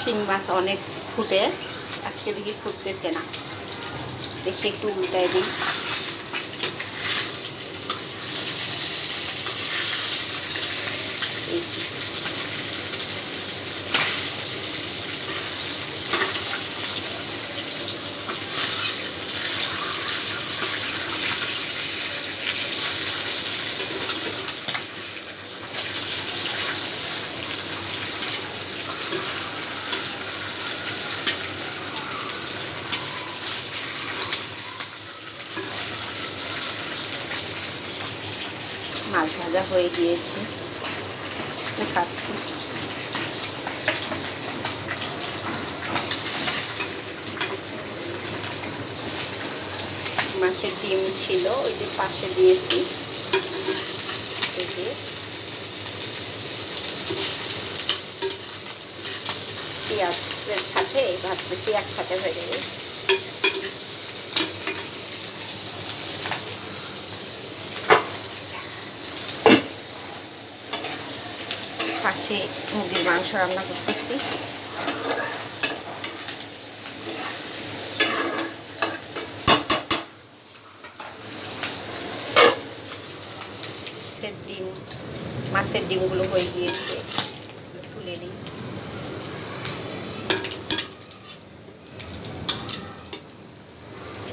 শিং মাছ অনেক ফুটে, আজকে দেখি ফুটতেছে না, দেখি একটু উল্টাই দিই। মাছ ভাজা হয়ে গিয়েছে, খাচ্ছি। মাছের ডিম ছিল, ওই যে পাশে দিয়েছি, পেঁয়াজের সাথে ভাজতেছি, একসাথে হয়ে যাবে। পাশে মুরগির মাংস রান্না করতেছি। ডিম, মাছের ডিমগুলো হয়ে গিয়েছে, তুলে নিই।